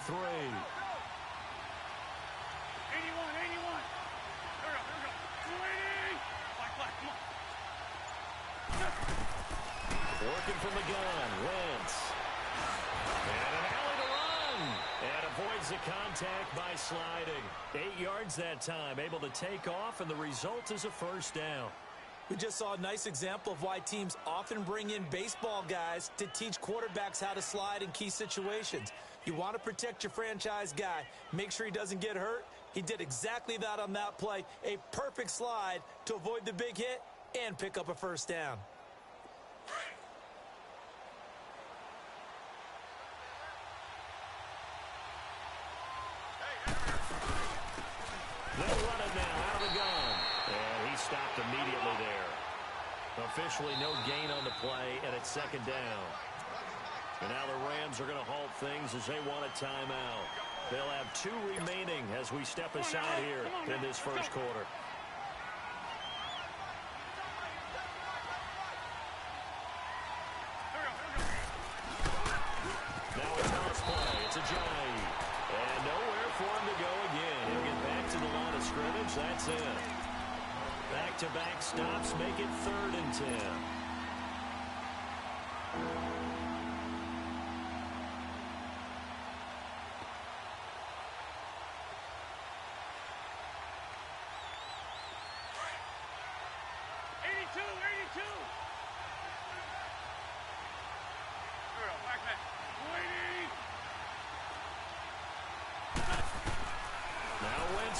3rd and 3. 81. Here we go. 280. Flag, come on. Working from the gun, Wentz. And an alley to run. And avoids the contact by sliding. 8 yards that time, able to take off, and the result is a first down. We just saw a nice example of why teams often bring in baseball guys to teach quarterbacks how to slide in key situations. You want to protect your franchise guy. Make sure he doesn't get hurt. He did exactly that on that play. A perfect slide to avoid the big hit and pick up a first down. They'll run it now out of the gun. And he stopped immediately there. Officially no gain on the play, and it's second down. And now the Rams are going to halt things as they want a timeout. They'll have 2 remaining as we step aside here in this first quarter. Now a toss play. It's a giant. And nowhere for him to go again. He'll get back to the line of scrimmage. That's it. Back-to-back stops make it 3rd and 10.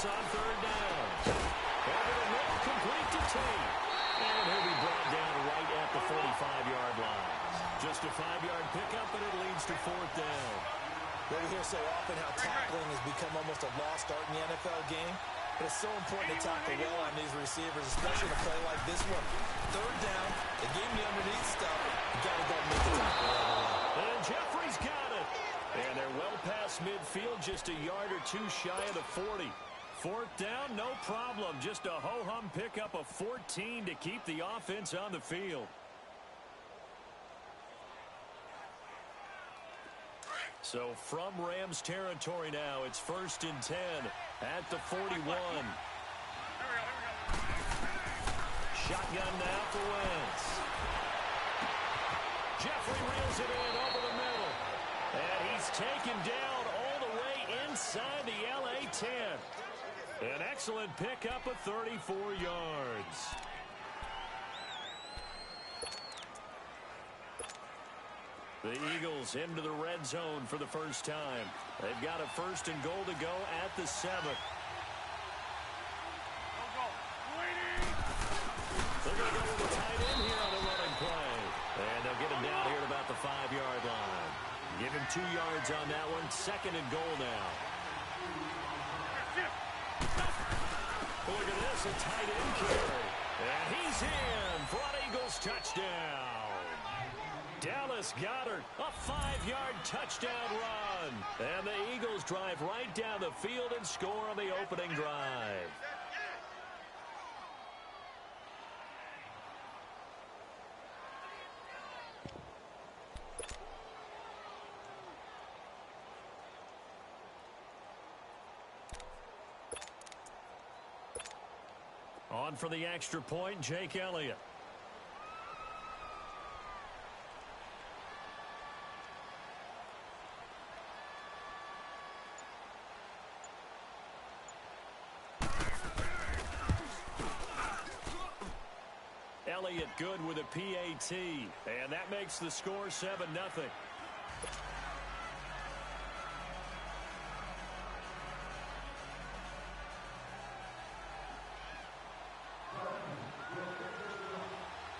On 3rd down. Over the middle, complete to Tate. And he'll be brought down right at the 45-yard line. Just a 5-yard pickup, but it leads to 4th down. Well, we hear so often how tackling has become almost a lost art in the NFL game. But it's so important to tackle well on these receivers, especially in a play like this one. 3rd down, the game the underneath stuff. You got to go and make the tackle right away. And Jeffrey's got it. And they're well past midfield, just a yard or 2 shy of the 40. 4th down, no problem. Just a ho-hum pickup of 14 to keep the offense on the field. So from Rams territory now, it's 1st and 10 at the 41. Here we go. Shotgun now for Wentz. Jeffrey reels it in over the middle. And he's taken down all the way inside the LA 10. An excellent pickup of 34 yards. The Eagles into the red zone for the first time. They've got a 1st and goal to go at the 7th. They're going to go with a tight end here on the running play. And they'll get him down here at about the 5-yard line. Give him 2 yards on that one. 2nd and goal now. Look at this, a tight end carry. And he's in for an Eagles touchdown. Dallas Goedert, a 5-yard touchdown run. And the Eagles drive right down the field and score on the opening drive. On for the extra point, Jake Elliott. Elliott good with a PAT, and that makes the score 7-0.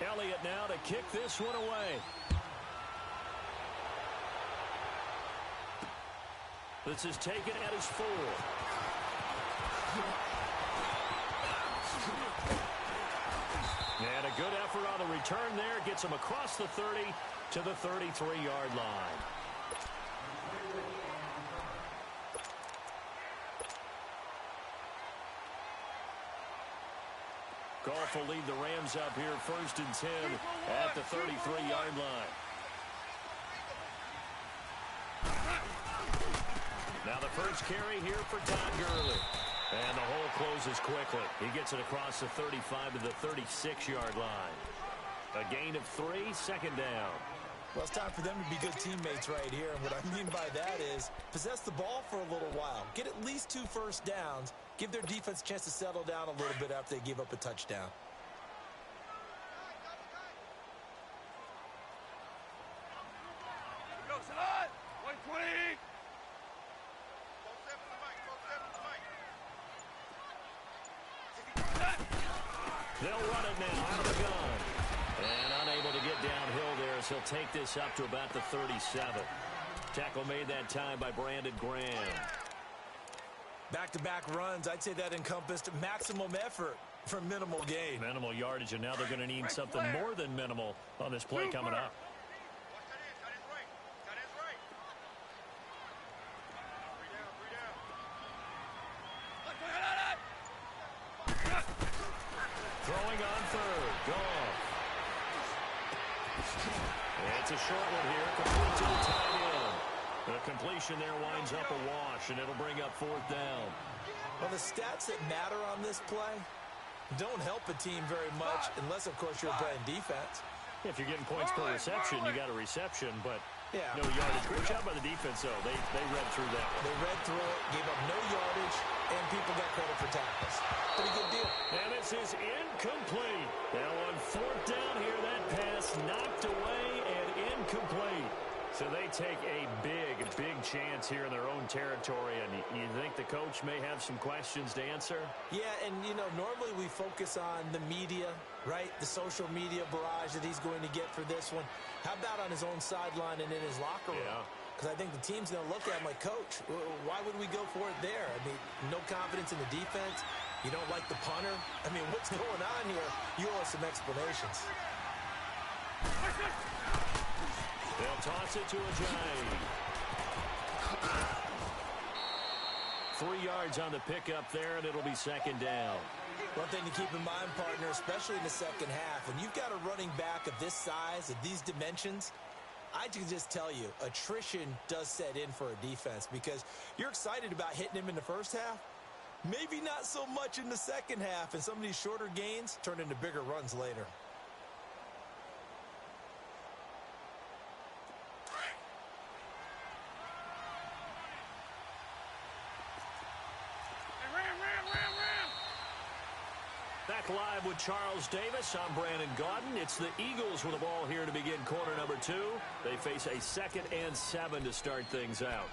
Elliott now to kick this one away. This is taken at his 4. And a good effort on the return there. Gets him across the 30 to the 33-yard line. Goff will lead the Rams up here 1st and 10 at the 33-yard line. first carry here for Todd Gurley. And the hole closes quickly. He gets it across the 35 to the 36-yard line. A gain of 3, second down. Well, it's time for them to be good teammates right here. And what I mean by that is possess the ball for a little while. Get at least 2 first downs. Give their defense a chance to settle down a little bit after they give up a touchdown. Go, son! 120! They'll run it now out of the gun. And unable to get downhill there, so he'll take this up to about the 37. Tackle made that time by Brandon Graham. Back-to-back runs, I'd say that encompassed maximum effort for minimal gain. Minimal yardage, and now they're going to need something more than minimal on this play coming up. Throwing on third. Gone. It's a short one here. Complete to the tight end. The completion there winds up a wash, and it'll bring up 4th down. Well, the stats that matter on this play don't help a team very much unless, of course, you're playing defense. If you're getting points per reception, you got a reception, but yeah, no yardage. Great job by the defense, though. They read through that one. They read through it, gave up no yardage, and people got credit for tackles. Pretty good deal. And this is incomplete. Now on 4th down here, that pass knocked away and incomplete. So they take a big chance here in their own territory, and you think the coach may have some questions to answer? Yeah, and, you know, normally we focus on the media, right? The social media barrage that he's going to get for this one. How about on his own sideline and in his locker room? Yeah. Because I think the team's going to look at him like, Coach, why would we go for it there? I mean, no confidence in the defense. You don't like the punter. I mean, what's going on here? You owe us some explanations. They'll toss it to Ajayi. 3 yards on the pickup there, and it'll be 2nd down. One thing to keep in mind, partner, especially in the second half, when you've got a running back of this size, of these dimensions, I can just tell you, attrition does set in for a defense because you're excited about hitting him in the first half. Maybe not so much in the second half, and some of these shorter gains turn into bigger runs later. Back live with Charles Davis. I'm Brandon Gaudin. It's the Eagles with the ball here to begin quarter number 2. They face a 2nd and 7 to start things out.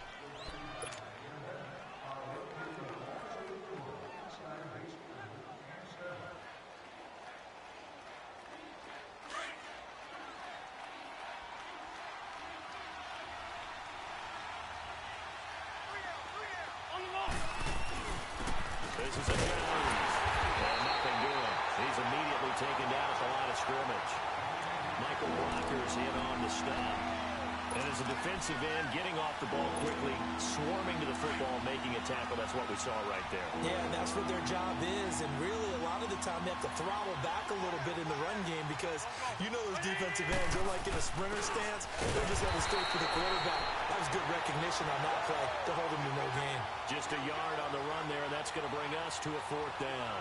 This is a challenge. Nothing doing. He's immediately taken down at the line of scrimmage. Michael Walker's in on the stop. And as a defensive end, getting off the ball quickly, swarming to the football, making a tackle. That's what we saw right there. Yeah, and that's what their job is. And really, a lot of the time, they have to throttle back a little bit in the run game because you know those defensive ends, they're like in a sprinter stance. They're just heading straight for the quarterback. That was good recognition on that play to hold him to no gain. Just a yard on the run there. That's going to bring us to a 4th down.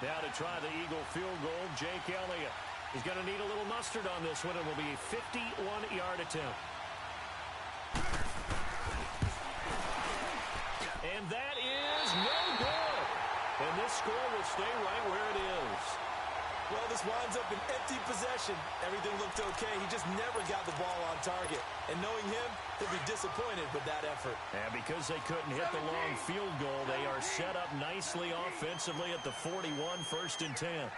Now to try the Eagle field goal, Jake Elliott. He's going to need a little mustard on this one. It will be a 51-yard attempt. And that is no good. And this score will stay right where it is. Well, this winds up in empty possession. Everything looked okay. He just never got the ball on target. And knowing him, he'll be disappointed with that effort. And because they couldn't hit the long field goal, they are set up nicely offensively at the 41, 1st and 10.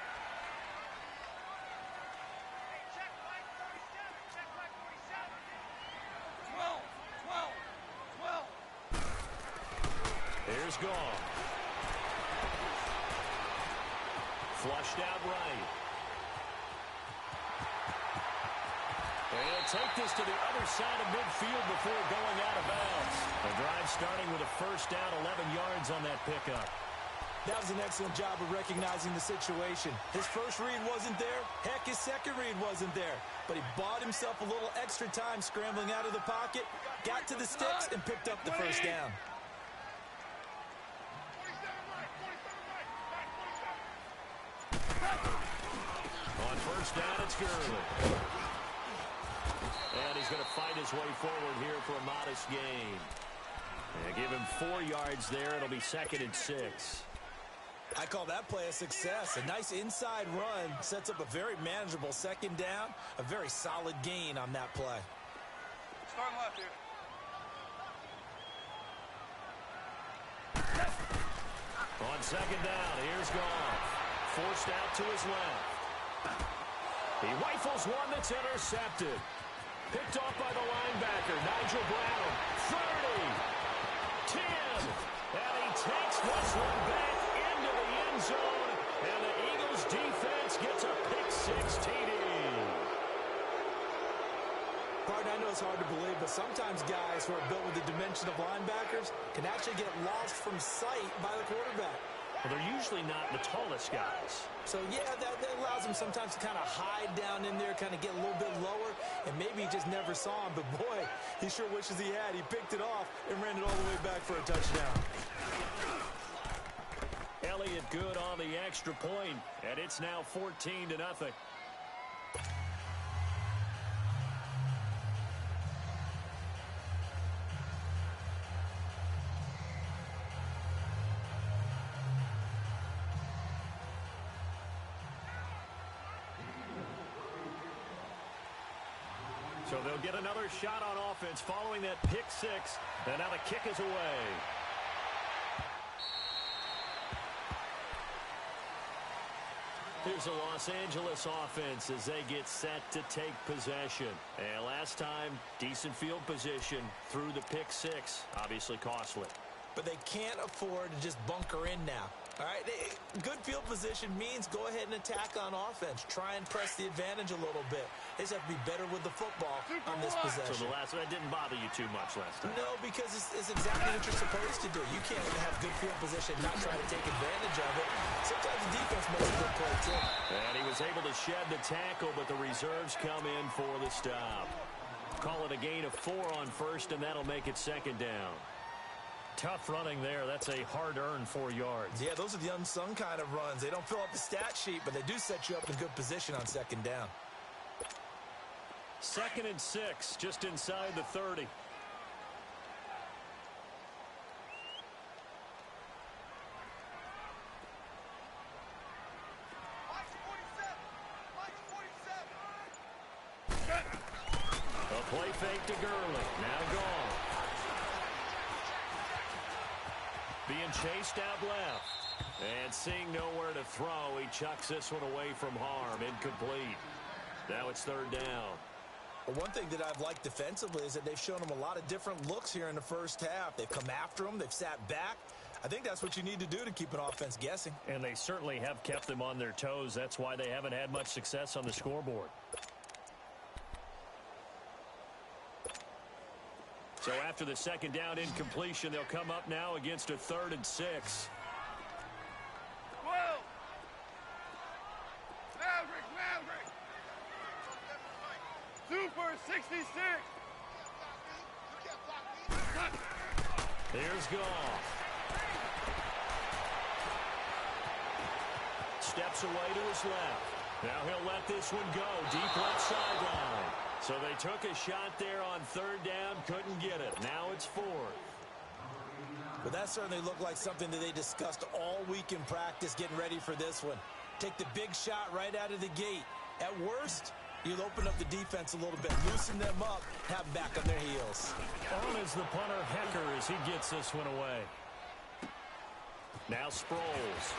Here's Goff. Flushed out right. They'll take this to the other side of midfield before going out of bounds. The drive starting with a 1st down, 11 yards on that pickup. That was an excellent job of recognizing the situation. His first read wasn't there. Heck, his second read wasn't there. But he bought himself a little extra time scrambling out of the pocket, got to the sticks, and picked up the first down. On first down, it's Gurley. And he's going to fight his way forward here for a modest gain. And give him 4 yards there. It'll be 2nd and 6. I call that play a success. A nice inside run sets up a very manageable second down. A very solid gain on that play. Starting left here. On second down, here's Goff. Forced out to his left. He rifles one that's intercepted. Picked off by the linebacker, Nigel Brown. 30. 10. And he takes this one back into the end zone. And the Eagles defense gets a pick-6 TD. Pardon, I know it's hard to believe, but sometimes guys who are built with the dimension of linebackers can actually get lost from sight by the quarterback. Well, they're usually not the tallest guys. So, yeah, that allows him sometimes to kind of hide down in there, kind of get a little bit lower, and maybe he just never saw him. But, boy, he sure wishes he had. He picked it off and ran it all the way back for a touchdown. Elliott good on the extra point, and it's now 14-0. So they'll get another shot on offense following that pick-6, and now the kick is away. Here's the Los Angeles offense as they get set to take possession. And last time, decent field position through the pick-6, obviously costly. But they can't afford to just bunker in now. All right, good field position means go ahead and attack on offense. Try and press the advantage a little bit. They just have to be better with the football on this possession. So the last one didn't bother you too much last time? No, because it's exactly what you're supposed to do. You can't have good field position and not try to take advantage of it. Sometimes the defense makes a good play, too. And he was able to shed the tackle, but the reserves come in for the stop. Call it a gain of 4 on first, and that'll make it 2nd down. Tough running there. That's a hard-earned 4 yards. Yeah, those are the unsung kind of runs. They don't fill up the stat sheet, but they do set you up in good position on 2nd down. 2nd and 6, just inside the 30. A play fake to Gurley. Now gone. Being chased out left. And seeing nowhere to throw, he chucks this one away from harm. Incomplete. Now it's 3rd down. Well, one thing that I've liked defensively is that they've shown him a lot of different looks here in the first half. They've come after him. They've sat back. I think that's what you need to do to keep an offense guessing. And they certainly have kept them on their toes. That's why they haven't had much success on the scoreboard. So after the 2nd down incompletion, they'll come up now against a 3rd and 6. Whoa! Maverick! Super 66! Here's Goff. Steps away to his left. Now he'll let this one go. Deep left sideline. So they took a shot there on 3rd down, couldn't get it. Now it's 4th. But that certainly looked like something that they discussed all week in practice getting ready for this one. Take the big shot right out of the gate. At worst, you'll open up the defense a little bit, loosen them up, have them back on their heels. On is the punter, Hecker, as he gets this one away. Now Sproles.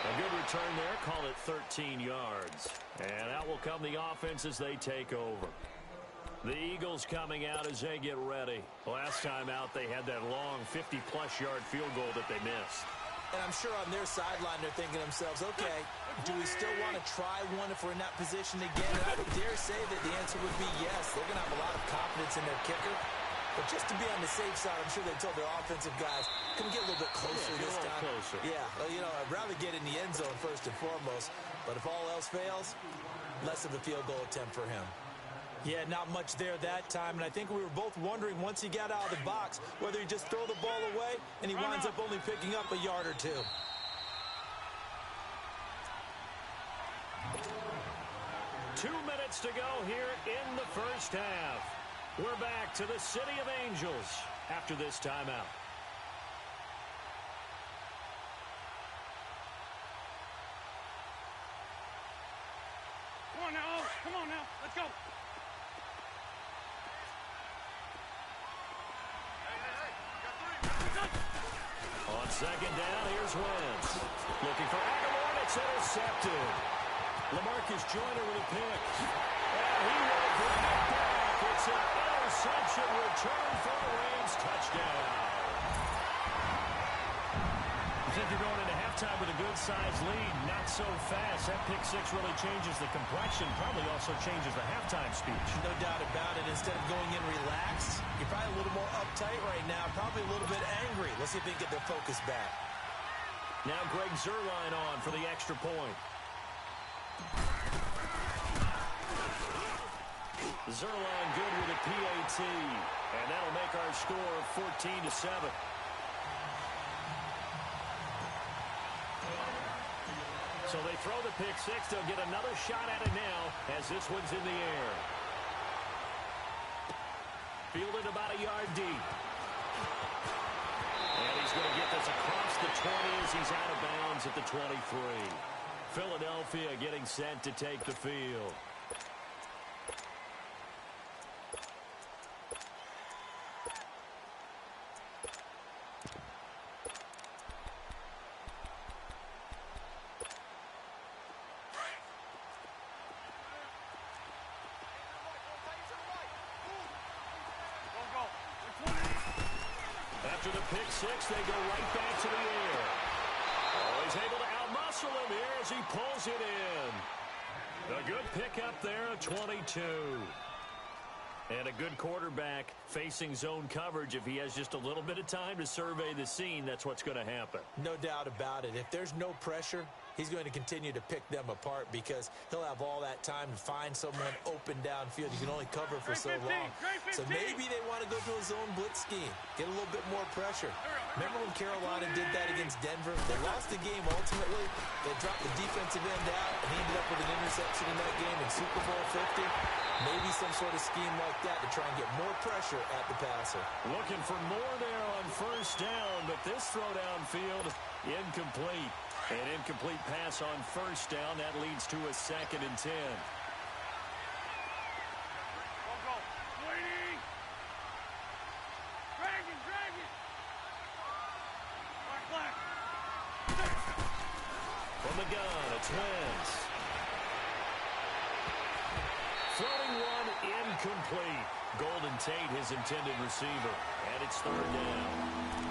A good return there, call it 13 yards. And out will come the offense as they take over. The Eagles coming out as they get ready. Last time out, they had that long 50-plus yard field goal that they missed. And I'm sure on their sideline they're thinking to themselves, okay, do we still want to try one if we're in that position again? And I would dare say that the answer would be yes. They're going to have a lot of confidence in their kicker. But just to be on the safe side, I'm sure they told their offensive guys, can we get a little bit closer this time? Closer. Yeah, well, you know, I'd rather get in the end zone first and foremost. But if all else fails, less of a field goal attempt for him. Yeah, not much there that time, and I think we were both wondering once he got out of the box whether he just throw the ball away and he winds up only picking up a yard or two. Two minutes to go here in the first half. We're back to the City of Angels after this timeout. Come on now, let's go. On second down, here's Wentz. Looking for Aguilar, and it's intercepted. LaMarcus Joyner with a pick. And he will bring it back. It's an interception return for a Rams touchdown. You think you're going into halftime with a good-sized lead, not so fast. That pick six really changes the complexion, probably also changes the halftime speech. No doubt about it. Instead of going in relaxed, you're probably a little more uptight right now, probably a little bit angry. Let's see if they can get their focus back. Now Greg Zuerlein on for the extra point. Zuerlein good with a PAT, and that'll make our score 14-7. So they throw the pick six. They'll get another shot at it now as this one's in the air. Fielded about a yard deep. And he's going to get this across the 20 as he's out of bounds at the 23. Philadelphia getting set to take the field. After the pick six, they go right back to the air. Oh, he's able to outmuscle him here as he pulls it in. A good pickup there, a 22. And a good quarterback facing zone coverage. If he has just a little bit of time to survey the scene, that's what's going to happen. No doubt about it. If there's no pressure, he's going to continue to pick them apart because he'll have all that time to find someone open downfield. You can only cover for so long. So maybe they want to go to a zone blitz scheme, get a little bit more pressure. Remember when Carolina did that against Denver? They lost the game ultimately. They dropped the defensive end out, and he ended up with an interception in that game in Super Bowl 50. Maybe some sort of scheme like that to try and get more pressure at the passer. Looking for more there on first down, but this throw downfield, incomplete. An incomplete pass on first down. That leads to a 2nd and 10. From the gun, it's Wentz. Floating one, incomplete. Golden Tate, his intended receiver. And it's 3rd down.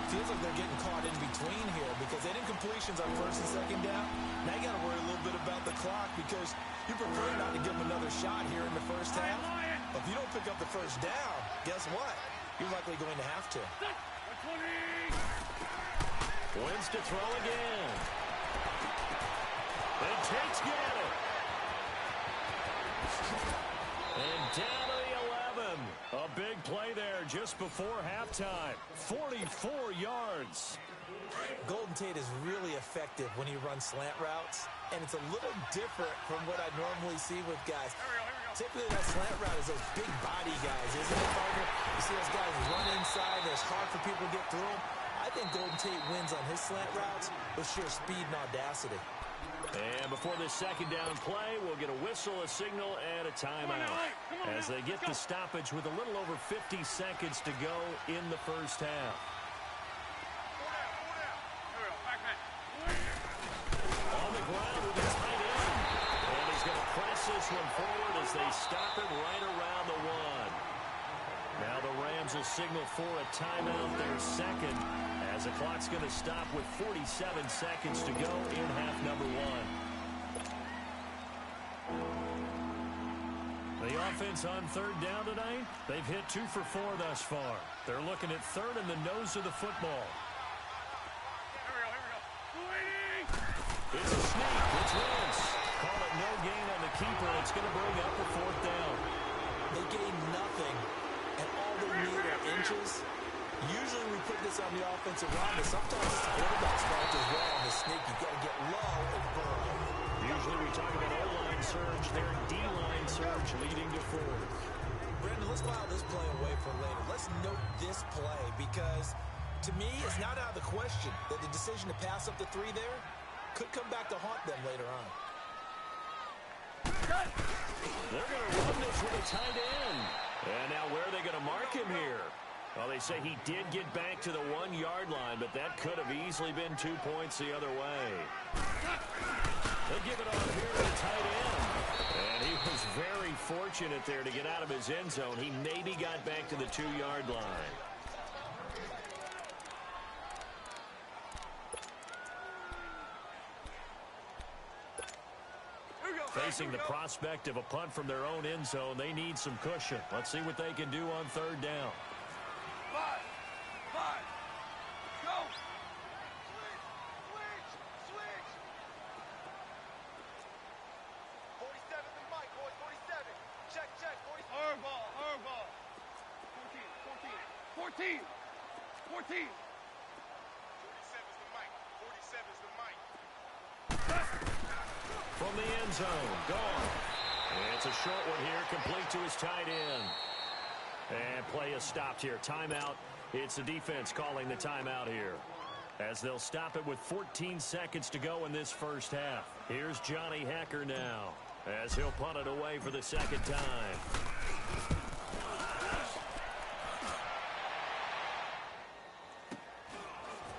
Feels like they're getting caught in between here because they had incompletions on 1st and 2nd down. Now you got to worry a little bit about the clock because you prefer not to give them another shot here in the first half. But if you don't pick up the first down, guess what? You're likely going to have to. Wins to throw again. And Tate's got it. And down to the 11. A big play there just before halftime. 44 yards. Golden Tate is really effective when he runs slant routes, and it's a little different from what I normally see with guys. Typically, that slant route is those big body guys, isn't it, partner? You see those guys run inside, and it's hard for people to get through them. I think Golden Tate wins on his slant routes with sheer speed and audacity. And before this 2nd down play, we'll get a whistle, a signal, and a timeout as they get the stoppage with a little over 50 seconds to go in the first half. On the ground with a tight end. And he's going to press this one forward as they stop it right around the 1. Now the Rams will signal for a timeout, their 2nd, as the clock's going to stop with 47 seconds to go in half number 1. The offense on third down tonight? They've hit 2 for 4 thus far. They're looking at third in the nose of the football. It's a sneak. It's Wentz. Call it no gain on the keeper. It's going to bring up the 4th down. They gain nothing, and all they need are inches. Usually we put this on the offensive line, but sometimes it's the quarterback's fault as well. On the sneak, you've got to get low and burrow. Usually we talk about O-line surge. They're D-line surge leading to 4th. Brandon, let's file this play away for later. Let's note this play because, to me, it's not out of the question that the decision to pass up the 3 there could come back to haunt them later on. They're going to run this with a tight end. And now where are they going to mark him here? Well, they say he did get back to the 1-yard line, but that could have easily been 2 points the other way. They give it off here to the tight end. And he was very fortunate there to get out of his end zone. He maybe got back to the 2-yard line. Facing the prospect of a punt from their own end zone, they need some cushion. Let's see what they can do on third down. 5, go! Switch! 47's the mic, boys, 47. Check, 47. Hard ball. 14. 47's the mic. 47's the mic. From the end zone, gone. And it's a short one here, complete to his tight end. And play is stopped here. Timeout. It's the defense calling the timeout here, as they'll stop it with 14 seconds to go in this first half. Here's Johnny Hacker now, as he'll punt it away for the 2nd time.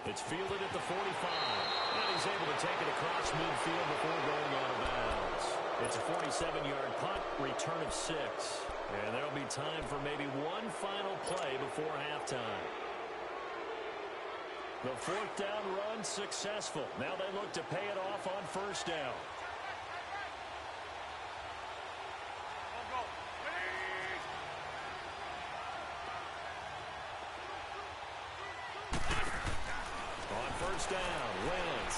It's fielded at the 45. And he's able to take it across midfield before going out of bounds. It's a 47-yard punt, return of 6. And there'll be time for maybe one final play before halftime. The 4th down run successful. Now they look to pay it off on first down. On first down, Wentz.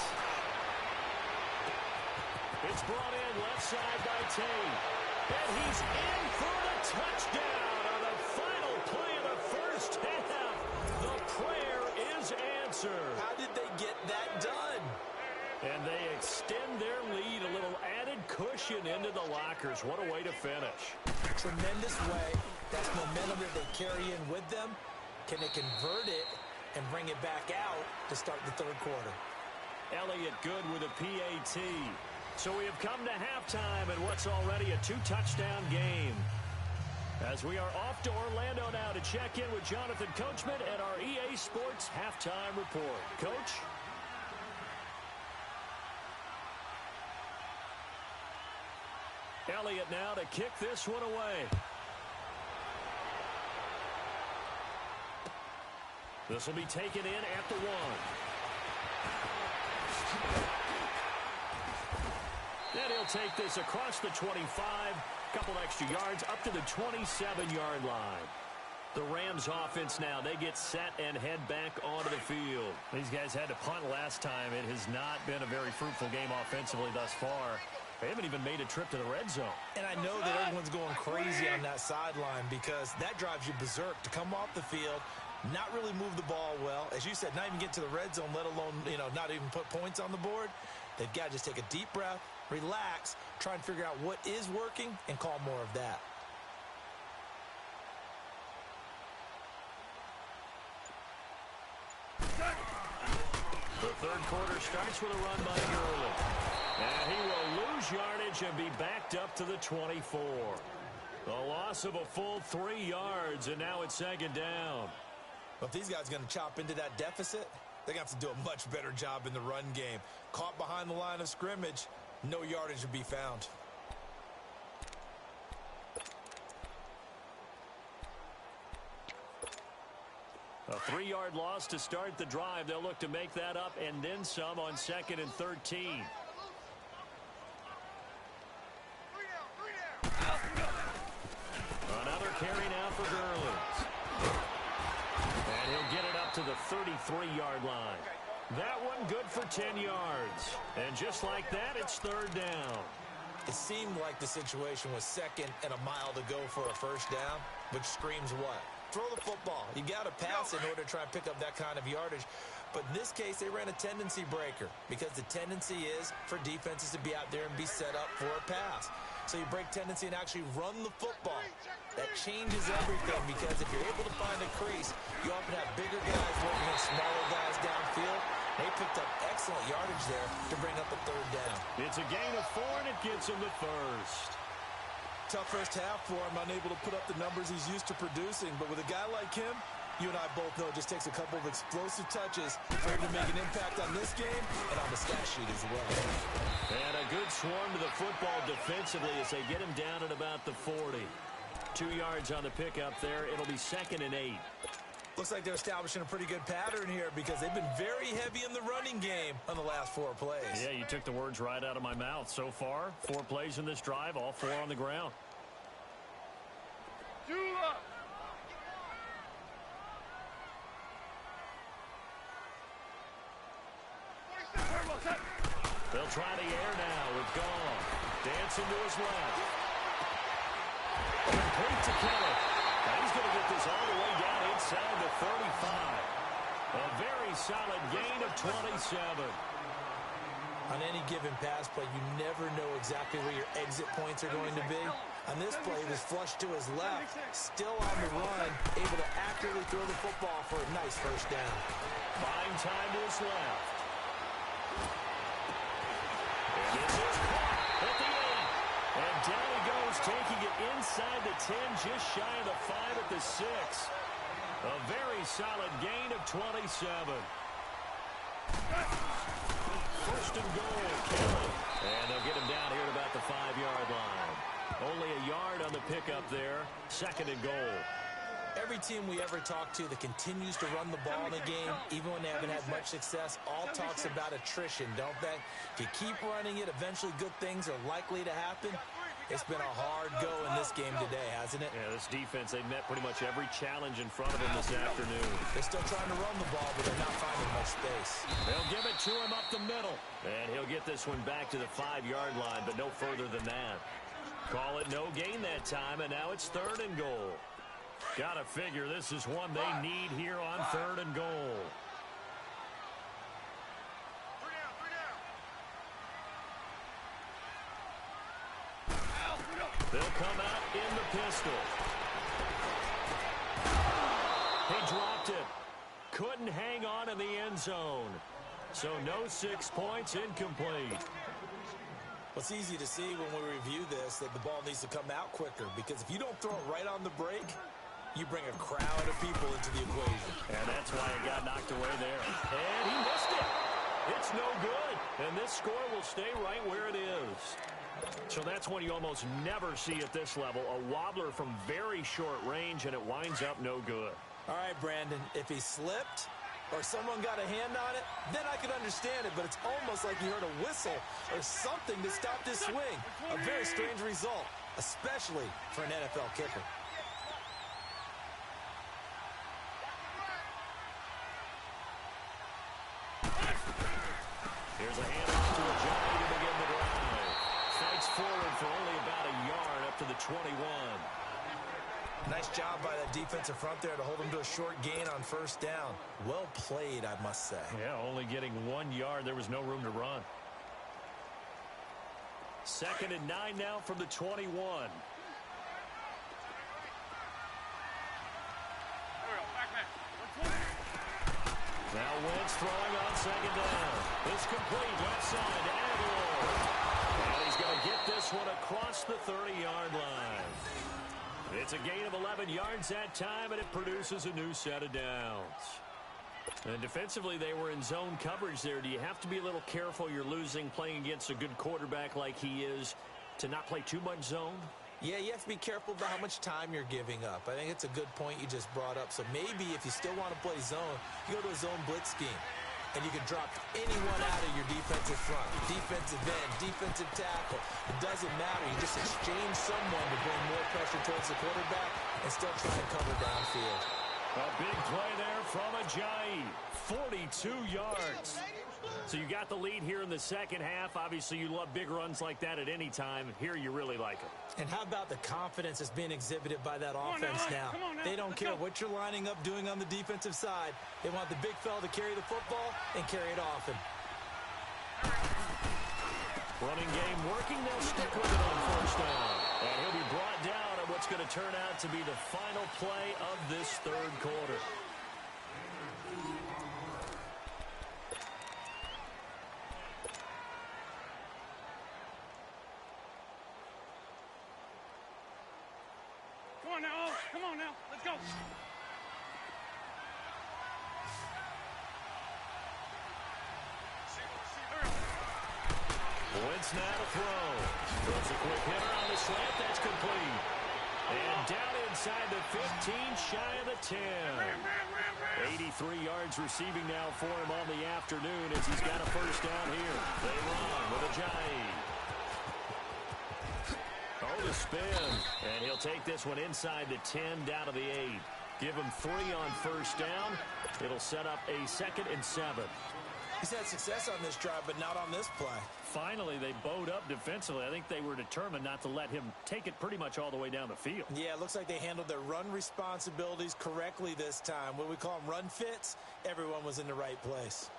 It's brought in left side by Tate. And he's in for the touchdown on the final play of the first half. The prayer is answered. How did they get that done? And they extend their lead, a little added cushion into the lockers. What a way to finish. Tremendous way. That's momentum that they carry in with them. Can they convert it and bring it back out to start the 3rd quarter? Elliott good with a PAT. So we have come to halftime in what's already a 2-touchdown game. As we are off to Orlando now to check in with Jonathan Coachman at our EA Sports Halftime Report. Coach? Elliott now to kick this one away. This will be taken in at the 1. And he'll take this across the 25, couple extra yards, up to the 27-yard line. The Rams offense now, they get set and head back onto the field. These guys had to punt last time. It has not been a very fruitful game offensively thus far. They haven't even made a trip to the red zone. And I know that everyone's going crazy on that sideline because that drives you berserk to come off the field, not really move the ball well. As you said, not even get to the red zone, let alone, not even put points on the board. They've got to just take a deep breath, relax, try and figure out what is working, and call more of that. The 3rd quarter starts with a run by Gurley. And he will lose yardage and be backed up to the 24. The loss of a full 3 yards, and now it's 2nd down. Well, if these guys are going to chop into that deficit, they're going to have to do a much better job in the run game. Caught behind the line of scrimmage, no yardage to be found. A 3-yard loss to start the drive. They'll look to make that up and then some on 2nd and 13. 3-yard line. That one good for 10 yards. And just like that, it's third down. It seemed like the situation was second and a mile to go for a first down, which screams what? Throw the football. You got to pass in order to try and pick up that kind of yardage. But in this case, they ran a tendency breaker because the tendency is for defenses to be out there and be set up for a pass. So you break tendency and actually run the football. That changes everything because if you're able to find a crease, you often have bigger guys working with smaller guys downfield. They picked up excellent yardage there to bring up a third down. It's a gain of 4, and it gets him the first. Tough first half for him, unable to put up the numbers he's used to producing. But with a guy like him, you and I both know it just takes a couple of explosive touches for him to make an impact on this game and on the stat sheet as well. And a good swarm to the football defensively as they get him down at about the 40. 2 yards on the pickup there. It'll be 2nd and 8. Looks like they're establishing a pretty good pattern here because they've been very heavy in the running game on the last 4 plays. Yeah, you took the words right out of my mouth. So far, 4 plays in this drive, all 4 on the ground. They'll try the air now with Gall. Dancing to his left. Complete to Kelly. Now he's going to get this all the way down inside the 35. A very solid gain of 27. On any given pass play, you never know exactly where your exit points are going to be. On this play, he was flushed to his left, still on the run, able to accurately throw the football for a nice first down. Fine time to his left. And this is caught at the 8. And down he goes, taking it inside the 10, just shy of the 5 at the 6. A very solid gain of 27. First and goal, Kelly. And they'll get him down here at about the 5-yard line. Only a yard on the pickup there. 2nd and goal. Every team we ever talk to that continues to run the ball in a game, even when they haven't had much success, all talks about attrition, don't they? If you keep running it, eventually good things are likely to happen. It's been a hard go in this game today, hasn't it? Yeah, this defense, they've met pretty much every challenge in front of them this afternoon. They're still trying to run the ball, but they're not finding much space. They'll give it to him up the middle. And he'll get this one back to the 5-yard line, but no further than that. Call it no gain that time, and now it's 3rd and goal. Gotta figure this is one they need here on 3rd and goal. They'll come out in the pistol. He dropped it. Couldn't hang on in the end zone. So no 6 points, incomplete. It's easy to see when we review this that the ball needs to come out quicker because if you don't throw it right on the break, you bring a crowd of people into the equation. And that's why it got knocked away there. And he missed it. It's no good. And this score will stay right where it is. So that's one you almost never see at this level. A wobbler from very short range, and it winds up no good. All right, Brandon, if he slipped or someone got a hand on it, then I could understand it. But it's almost like you heard a whistle or something to stop this swing. A very strange result, especially for an NFL kicker. Here's a handoff to Ajayi to begin the drive. Fights forward for only about a yard up to the 21. Nice job by that defensive front there to hold him to a short gain on first down. Well played, I must say. Yeah, only getting 1 yard. There was no room to run. 2nd and 9 now from the 21. Now Wentz throwing on 2nd down. It's complete left side to Aguilar. And he's going to get this one across the 30-yard line. It's a gain of 11 yards that time, and it produces a new set of downs. And defensively, they were in zone coverage there. Do you have to be a little careful you're losing playing against a good quarterback like he is to not play too much zone? Yeah, you have to be careful about how much time you're giving up. I think it's a good point you just brought up. So maybe if you still want to play zone, you go to a zone blitz scheme. And you can drop anyone out of your defensive front. Defensive end, defensive tackle. It doesn't matter. You just exchange someone to bring more pressure towards the quarterback and still try and cover downfield. A big play there from Ajayi. 42 yards. So you got the lead here in the second half. Obviously, you love big runs like that at any time. Here you really like them. And how about the confidence that's being exhibited by that offense now? They don't care what you're lining up doing on the defensive side. They want the big fella to carry the football and carry it often. Running game working. They'll stick with it on first down. And he'll be brought down at what's going to turn out to be the final play of this third quarter. Come on now, let's go. Wentz now to throw. Throws a quick hitter on the slant. That's complete. And down inside the 15, shy of the 10. 83 yards receiving now for him on the afternoon as he's got a first down here. They run with Ajayi. Oh, the spin. And he'll take this one inside the 10, down to the 8. Give him 3 on first down. It'll set up a 2nd and 7. He's had success on this drive, but not on this play. Finally, they bowed up defensively. I think they were determined not to let him take it pretty much all the way down the field. Yeah, it looks like they handled their run responsibilities correctly this time. What we call them run fits, everyone was in the right place.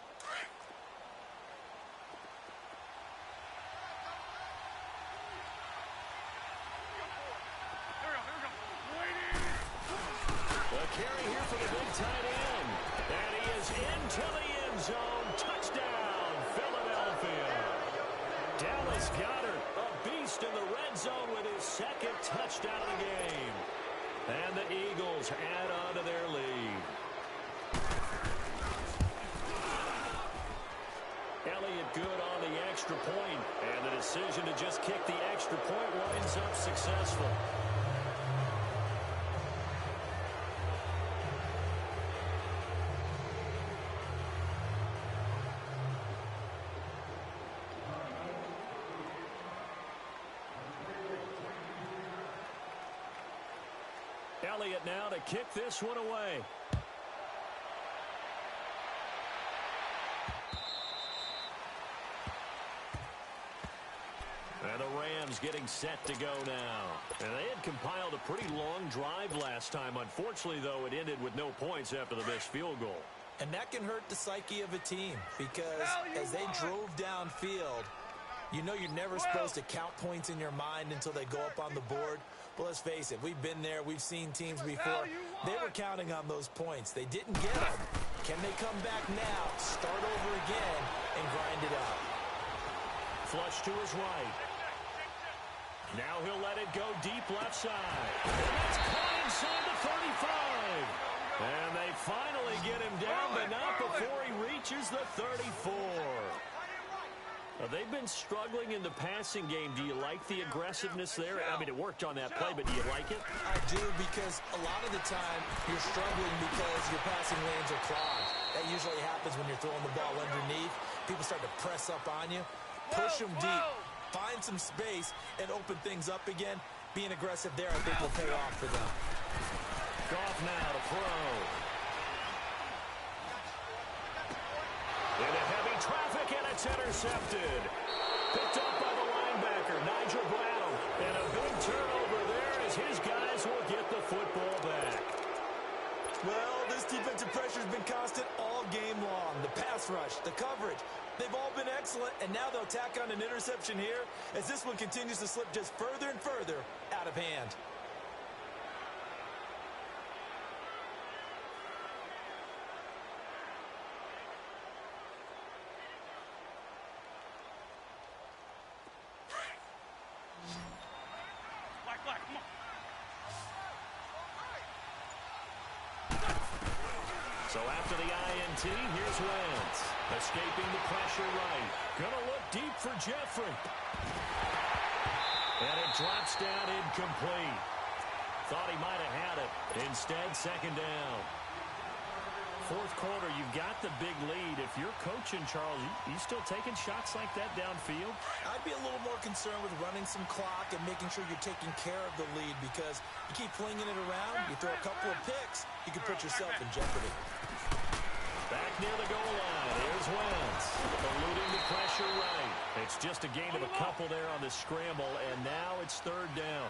A carry here for the big tight end. And he is into the end zone. Touchdown, Philadelphia. Dallas Goedert, a beast in the red zone with his 2nd touchdown of the game. And the Eagles add on to their lead. Elliott good on the extra point. And the decision to just kick the extra point winds up successful. Elliott now to kick this one away. And the Rams getting set to go now. And they had compiled a pretty long drive last time. Unfortunately, though, it ended with no points after the missed field goal. And that can hurt the psyche of a team because as they drove downfield, you know you're never supposed to count points in your mind until they go up on the board. Well, let's face it, we've been there. We've seen teams before. They were counting on those points. They didn't get them. Can they come back now, start over again, and grind it out? Flush to his right. Now he'll let it go deep left side. And that's caught inside the 35. And they finally get him down, but not before he reaches the 34. They've been struggling in the passing game. Do you like the aggressiveness there? I mean, it worked on that play, but do you like it? I do, because a lot of the time you're struggling because your passing lanes are clogged. That usually happens when you're throwing the ball underneath. People start to press up on you. Push them deep. Find some space and open things up again. Being aggressive there, I think, will pay off for them. Goff now to throw. Into heavy traffic, and it's intercepted. Picked up by the linebacker, Nigel Bradham. And a big turnover there as his guys will get the football back. Well, this defensive pressure has been constant all game long. The pass rush, the coverage, they've all been excellent, and now they'll tack on an interception here as this one continues to slip just further and further out of hand. So after the INT, here's Wentz. Escaping the pressure right. Gonna look deep for Jeffrey. And it drops down incomplete. Thought he might have had it. Instead, 2nd down. Fourth quarter, you've got the big lead. If you're coaching, Charles, you still taking shots like that downfield? I'd be a little more concerned with running some clock and making sure you're taking care of the lead, because you keep flinging it around, you throw a couple of picks, you can put yourself in jeopardy. Back near the goal line. Here's Wentz. Eluding the pressure right. It's just a gain of a couple there on the scramble, and now it's third down.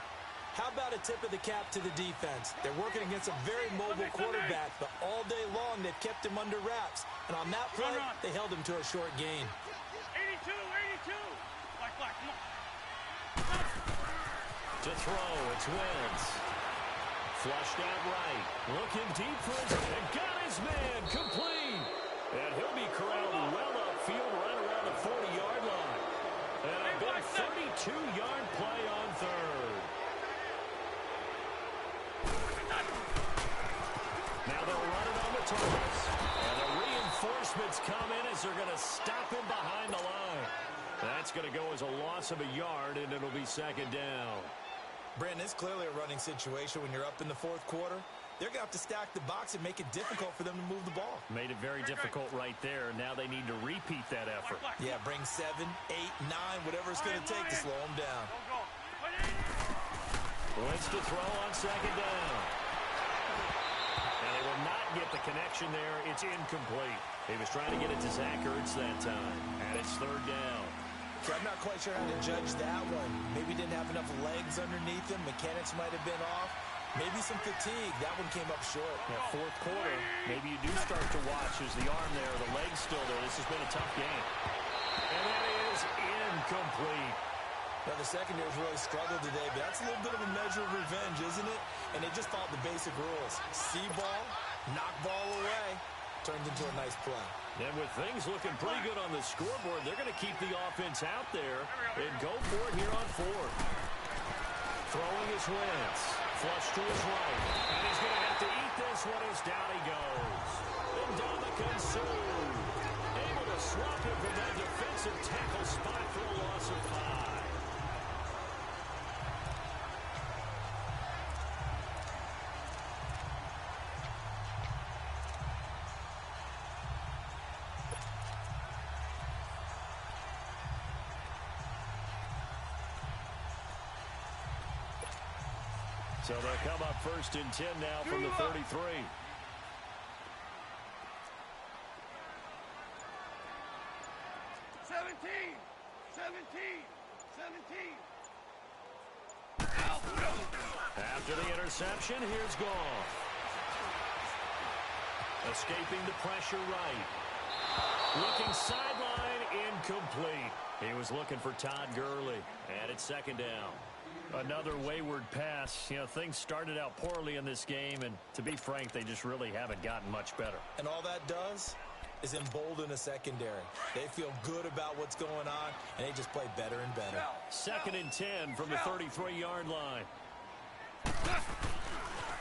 How about a tip of the cap to the defense? They're working against a very mobile quarterback, but all day long they've kept him under wraps. And on that play, they held him to a short gain. 82, 82. Black, come on. To throw, it's Wentz. Flushed out right. Looking deep for his man. Got his man. Complete. And he'll be corralled well upfield right around the 40-yard line. And a big 32-yard play on third. Now they'll run it on the toss. And the reinforcements come in as they're going to stop him behind the line. That's going to go as a loss of a yard, and it'll be second down. Brandon, it's clearly a running situation when you're up in the fourth quarter. They're going to have to stack the box and make it difficult for them to move the ball. Made it very difficult right there. Now they need to repeat that effort. Yeah, bring 7, 8, 9, whatever it's going to take to slow them down. Wentz to throw on second down. And they will not get the connection there. It's incomplete. He was trying to get it to Zach Ertz that time. And it's third down. Okay, I'm not quite sure how to judge that one. Maybe didn't have enough legs underneath him. Mechanics might have been off. Maybe some fatigue. That one came up short. Yeah, fourth quarter, maybe you do start to watch as the arm there, the leg's still there. This has been a tough game. And that is incomplete. Now, the secondary's really struggled today, but that's a little bit of a measure of revenge, isn't it? And they just followed the basic rules. See ball, knock ball away. Turns into a nice play. And with things looking pretty good on the scoreboard, they're going to keep the offense out there and go for it here on fourth. Throwing his Wentz. Flush to his right. And he's going to have to eat this one as down he goes. And Dominican Sue able to swap it from that defensive tackle spot for a loss of 5. So they'll come up first and 10 now from the 33. 17. After the interception, here's Goff. Escaping the pressure right. Looking sideline, incomplete. He was looking for Todd Gurley. And it's second down. Another wayward pass. You know, things started out poorly in this game, and to be frank, they just really haven't gotten much better. And all that does is embolden a secondary. They feel good about what's going on, and they just play better and better. Second and 10 from the 33-yard line.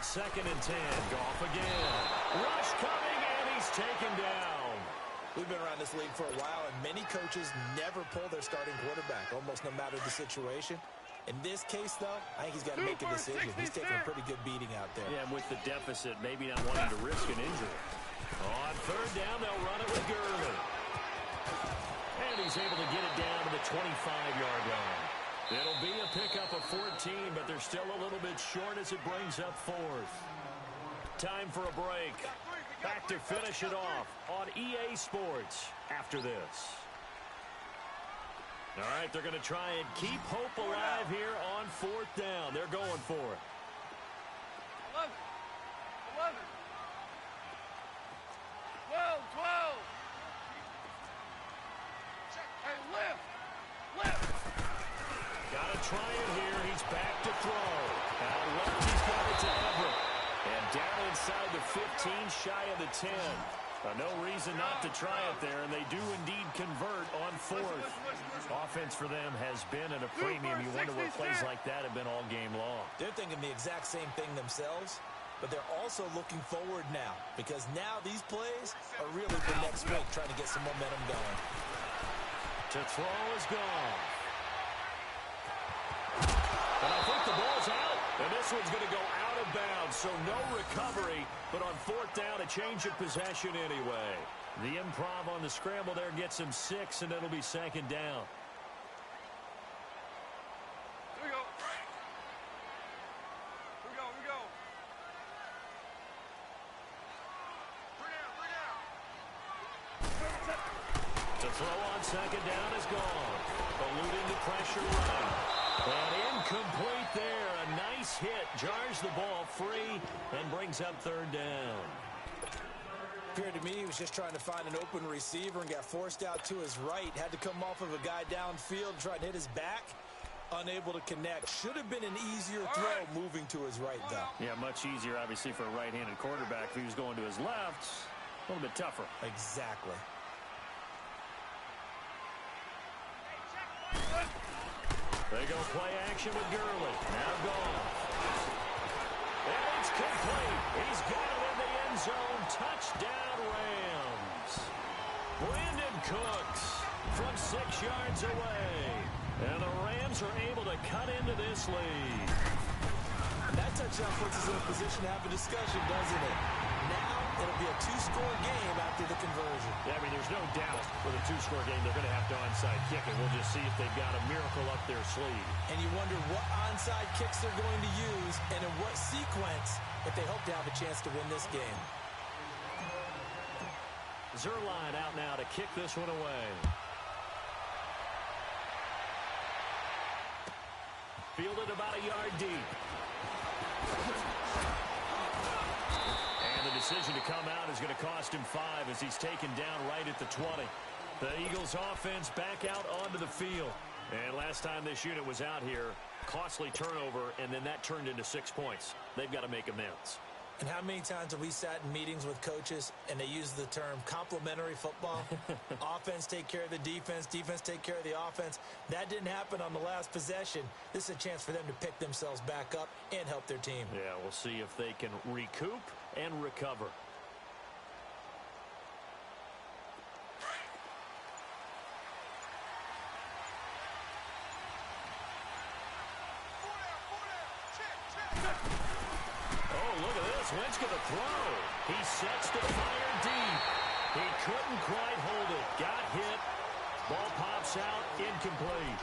Second and 10. Goff again. Rush coming, and he's taken down. We've been around this league for a while, and many coaches never pull their starting quarterback, almost no matter the situation. In this case, though, I think he's got to make a decision. He's taking a pretty good beating out there. Yeah, with the deficit, maybe not wanting to risk an injury. On third down, they'll run it with Gurley. And he's able to get it down to the 25-yard line. It'll be a pickup of 14, but they're still a little bit short as it brings up fourth. Time for a break. Back to finish it off on EA Sports after this. All right, they're going to try and keep hope alive here on fourth down. They're going for it. 11. 12. Hey, lift. Got to try it here. He's back to throw. Out left, he's got it to Everett. And down inside the 15, shy of the 10. No reason not to try it there, and they do indeed convert on fourth. Offense for them has been at a premium. You wonder where plays like that have been all game long. They're thinking the exact same thing themselves, but they're also looking forward now, because now these plays are really for next week, trying to get some momentum going. To throw is gone. And I think the ball's out. And this one's going to go out of bounds, so no recovery. But on fourth down, a change of possession anyway. The improv on the scramble there gets him 6, and it'll be second down. Here we go. Bring down. throw on second down is gone. Eluding the pressure right. And incomplete there. A nice hit. Jars the ball free and brings up third down. Appeared to me he was just trying to find an open receiver and got forced out to his right. Had to come off of a guy downfield, try to hit his back. Unable to connect. Should have been an easier throw moving to his right, though. Yeah, much easier, obviously, for a right-handed quarterback. If he was going to his left, a little bit tougher. Exactly. They go play action with Gurley. Now gone. And it's complete. He's got it in the end zone. Touchdown, Rams. Brandon Cooks from 6 yards away. And the Rams are able to cut into this lead. That touchdown puts us in a position to have a discussion, doesn't it? Now it'll be a 2-score game after the conversion. Yeah, I mean, there's no doubt with a 2-score game they're going to have to onside kick it. We'll just see if they've got a miracle up their sleeve. And you wonder what onside kicks they're going to use and in what sequence if they hope to have a chance to win this game. Zerline out now to kick this one away. Fielded about a yard deep. And the decision to come out is going to cost him 5 as he's taken down right at the 20. The Eagles offense back out onto the field. And last time this unit was out here, costly turnover, and then that turned into 6 points. They've got to make amends. And how many times have we sat in meetings with coaches and they use the term complementary football? Offense take care of the defense, defense take care of the offense. That didn't happen on the last possession. This is a chance for them to pick themselves back up and help their team. Yeah, we'll see if they can recoup and recover. Wentz going to throw. He sets to fire deep. He couldn't quite hold it. Got hit. Ball pops out. Incomplete.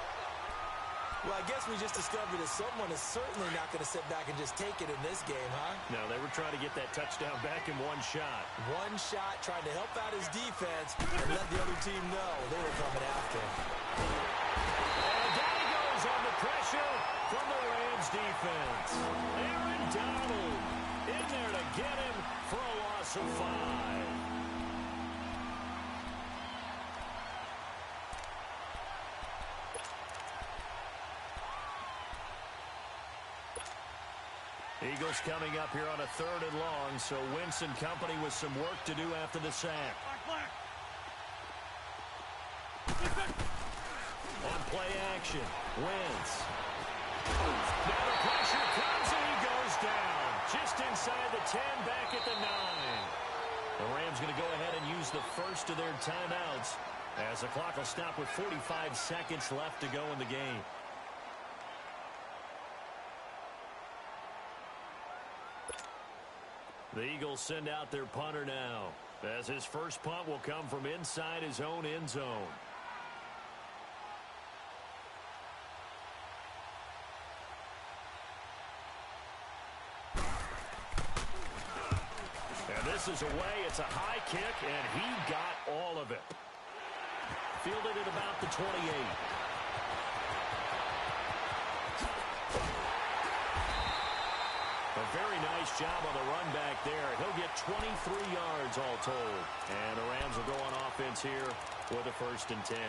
Well, I guess we just discovered that someone is certainly not going to sit back and just take it in this game, huh? No, they were trying to get that touchdown back in one shot. One shot, trying to help out his defense and let the other team know they were coming after him. And down he goes on the pressure from the Rams defense. Aaron Donald in there to get him for a loss of 5. Eagles coming up here on a 3rd and long, so Wentz and company with some work to do after the sack. On play action, Wentz. Now the pressure comes and he goes down. Just inside the 10, back at the 9. The Rams going to go ahead and use the first of their timeouts as the clock will stop with 45 seconds left to go in the game. The Eagles send out their punter now, as his first punt will come from inside his own end zone. And this is away. It's a high kick, and he got all of it. Fielded at about the 28. A very nice job on the run back there. He'll get 23 yards all told. And the Rams will go on offense here with a 1st and 10.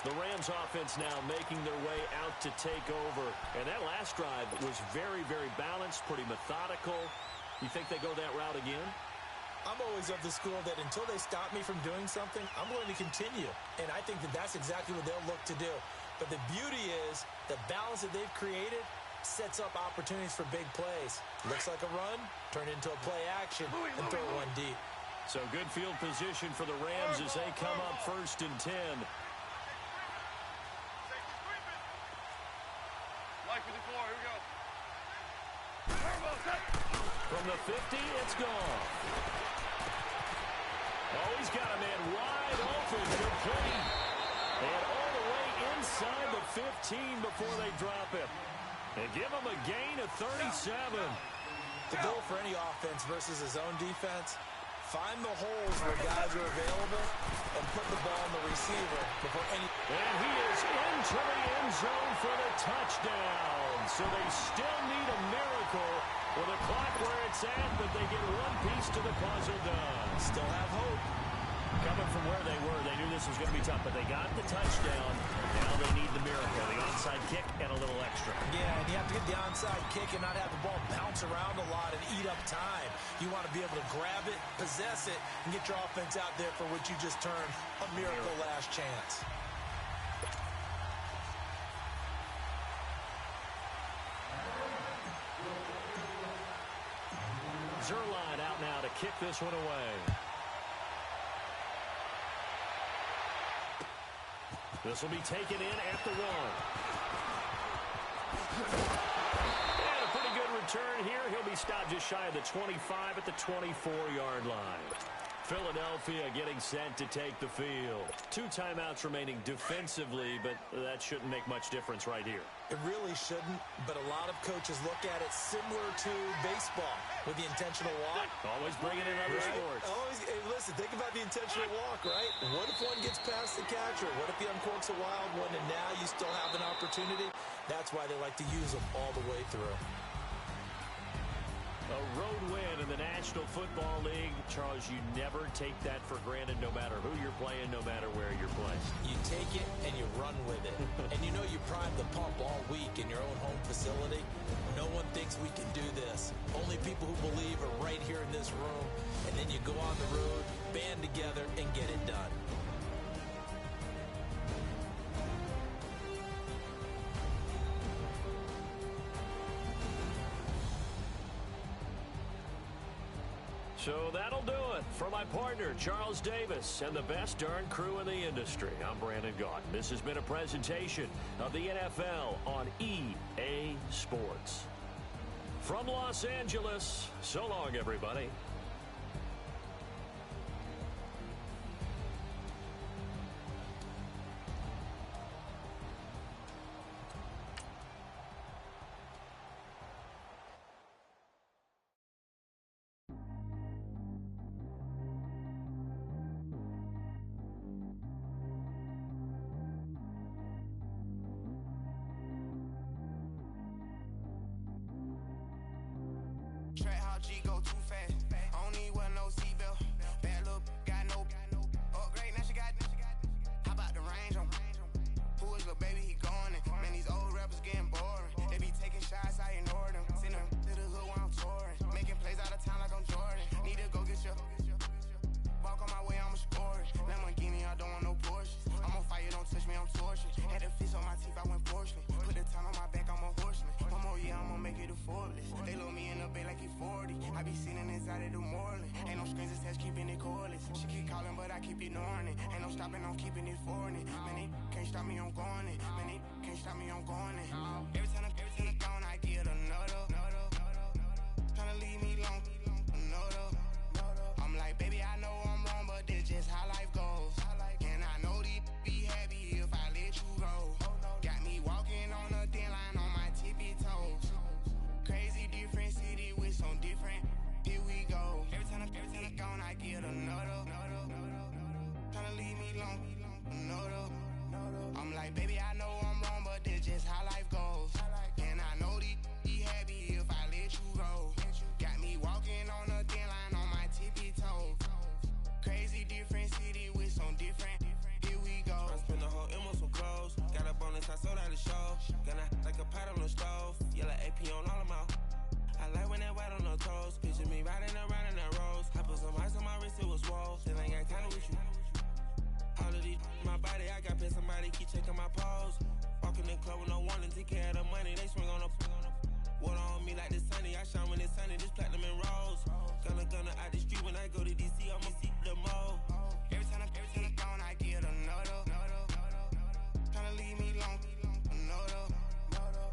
The Rams offense now making their way out to take over. And that last drive was very, very balanced, pretty methodical. You think they go that route again? I'm always of the school that until they stop me from doing something, I'm going to continue. And I think that that's exactly what they'll look to do. But the beauty is the balance that they've created sets up opportunities for big plays. Looks like a run, turn into a play action, and throw one deep. So good field position for the Rams as they come up 1st and 10. Life with the floor, here we go. From the 50, it's gone. Oh, he's got a man wide open, complete. And all the way inside the 15 before they drop him. And give him a gain of 37. The goal for any offense versus his own defense, Find the holes where guys are available and put the ball on the receiver before any... And he is into the end zone for the touchdown. So they still need a miracle with a clock where it's at, but they get one piece to the puzzle done. Still have hope. Coming from where they were, they knew this was going to be tough, but they got the touchdown. Now they need the miracle, the onside kick and a little extra. Yeah, and you have to get the onside kick and not have the ball bounce around a lot and eat up time. You want to be able to grab it, possess it, and get your offense out there for what you just termed a miracle last chance. Zerline out now to kick this one away. This will be taken in at the 1. And a pretty good return here. He'll be stopped just shy of the 25 at the 24-yard line. Philadelphia getting set to take the field. 2 timeouts remaining defensively, but that shouldn't make much difference right here. It really shouldn't, but a lot of coaches look at it similar to baseball with the intentional walk. Always bringing in other sports. Always, hey, listen, think about the intentional walk, right? What if one gets past the catcher? What if he uncorks a wild one and now you still have an opportunity? That's why they like to use them all the way through. A road win in the National Football League. Charles, you never take that for granted no matter who you're playing, no matter where you're playing. You take it and you run with it. And you know you prime the pump all week in your own home facility. No one thinks we can do this. Only people who believe are right here in this room. And then you go on the road, band together, and get it done. So that'll do it for my partner, Charles Davis, and the best darn crew in the industry. I'm Brandon Gaudin. This has been a presentation of the NFL on EA Sports. From Los Angeles, so long, everybody. Track how G go too fast. I don't need wear no seatbelt. Bad look, got no upgrade. Now she got. How about the range on? Who is the baby? He going in. Man, these old rappers getting boring. They be taking shots, I ignore them. Send them to the hood while I'm touring. Making plays out of town like I'm Jordan. Need to go get your. Walk on my way, I'ma score it. Lamborghini, I don't want no Porsches. I'm on fire, don't touch me, I'm tortured. Had the fish on my teeth, I went porcelain. Put the time on my back, I'm a horseman. One more year, I'ma make it a Forbes. They load me in the bay like he 40. I be sitting inside of the Moreland. Ain't no screens attached, keeping it cordless. She keep calling, but I keep ignoring it. Ain't no stopping, I'm keeping it foreign. Man, they can't stop me, I'm going it. Man, they can't stop me, I'm going it. Every time he gone, I get another. Tryna leave me long, another. I'm like, baby, I know I'm wrong, but this just how life goes. And I know these be happy if I let you go. Got me walking on a thin line on my tippy toes. Crazy different city with some different. Here we go. Every time he gone, I get another. Tryna leave me long, another. I'm like, baby, I know I'm wrong, but this just how life goes. And I know these be happy if I let you go. Got me walking on a thin line on my tippy toes. Crazy different city with some different. Here we go. I spent the whole M on some clothes. Got up on this, I sold out the show. Gonna like a pot on the stove. Yellow AP on all of my. I like when that white on the toes. Picture me riding around in that rose. I put some ice on my wrist, it was swole. Still ain't got time with you. All of these, my body, I got paid somebody keep checking my pose. Walking in the club with no warning, take care of the money. They swing on the. Water on me like the sunny. I shine when it's sunny. This platinum and rose. Gonna out the street when I go to DC. I'ma see the mo. Every time he gone, I get another. Tryna leave me long, another.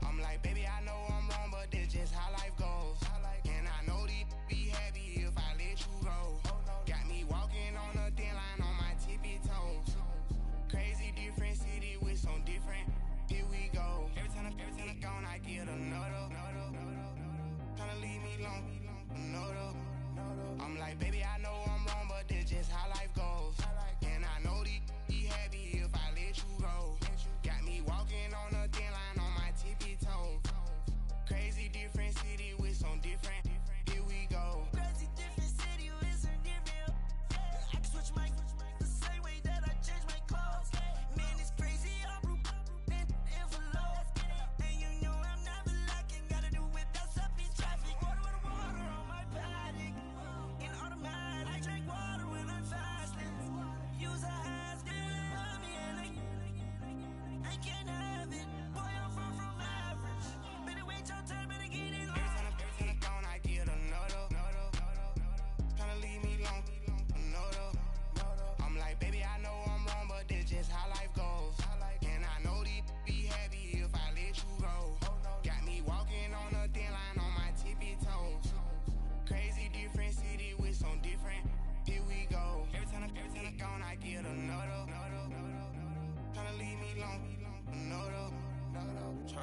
I'm like, baby, I know I'm wrong, but this just how life goes. And I know these be happy if I let you go. Got me walking on a thin line on my tippy toes. Crazy different city with some different. Here we go. Every time he gone, I get another. Tryna leave me long, another. I'm like, baby, I know I'm wrong.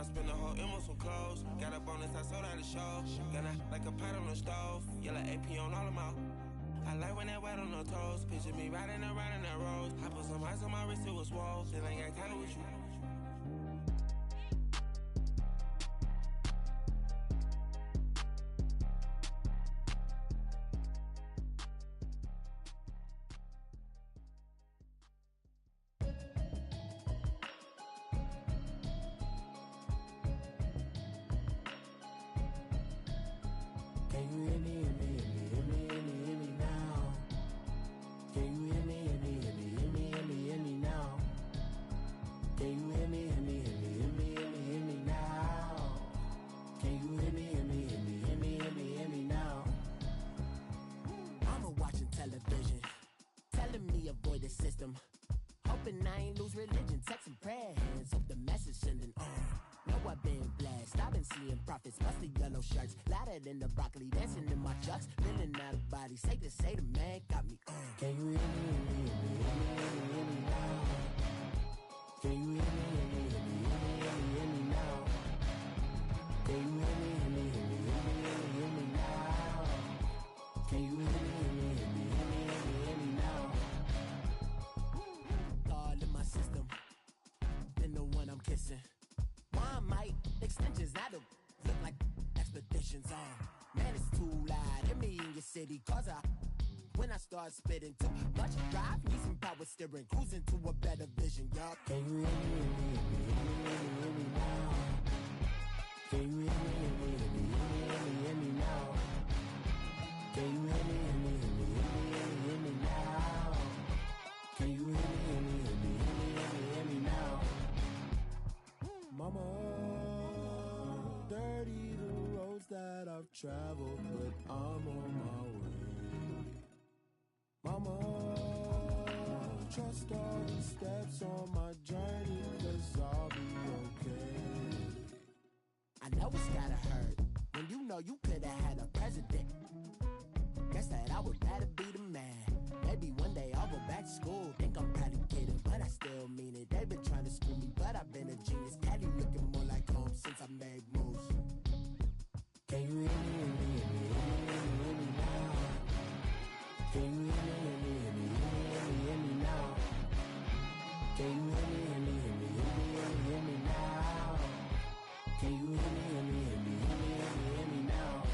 I spent the whole M on some clothes. Got a bonus, I sold out the show. Got a, like a pot on the stove. Yellow AP on all of my. I like when that wet on the toes. Picture me riding around in that rose. I put some ice on my wrist, it was swole. Still ain't got time with you. Hoping I ain't lose religion, texting prayer hands, hope the message sending on. Know I've been blessed, I've been seeing prophets, mostly yellow shirts, louder than the broccoli, dancing in my chucks, feeling out of body, safe to say the man got me on. Can you hear me, hear me now? Can you hear me, hear me now? Can you hear me, hear me now? Can you hear me, hear me now? All in my system, been the one I'm kissing. One might extensions that'll look like expeditions on. Man, it's too loud. Hit me in your city, cause when I start spitting too much drive, need some power steering, cruising to a better vision, y'all. Can you hear me now? Can you hear me now? Can you hear me now? Can you hear me now? Mama, dirty the roads that I've traveled, but I'm on my way. Mama, trust all the steps on my journey, 'cause I'll be okay. I know it's gotta hurt when you know you could've had a president. Guess that I would rather be the man. Maybe one day I'll go back to school. Think I'm probably kidding, but I still mean it. They've been trying to school me, but I've been a genius. Caddy looking more like home since I made moves. Can you hear me now? Can you hear me now? Can you hear me now? Can you hear me now?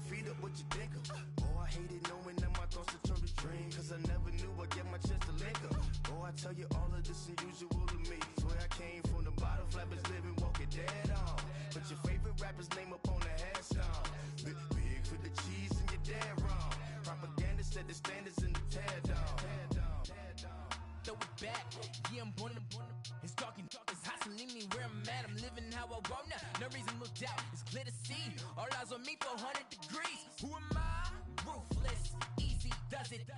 Feet up, what you think of? Oh, I hated knowing that my thoughts would turn to dream, 'cause I never knew I'd get my chance to link up. Oh, I tell you all of this unusual to me. Swear I came from the bottom, flappers living, walking dead on. Put your favorite rapper's name up on the headstone. Big for the cheese and you're dead wrong. Propaganda set the standards in the tear down. Throw it back, yeah, I'm born. It's talking, it's hustling me where I'm at. I'm living how I want now. No reason to look out, it's clear to see. All eyes on me for 100 degrees. Who am I? Ruthless, easy does it.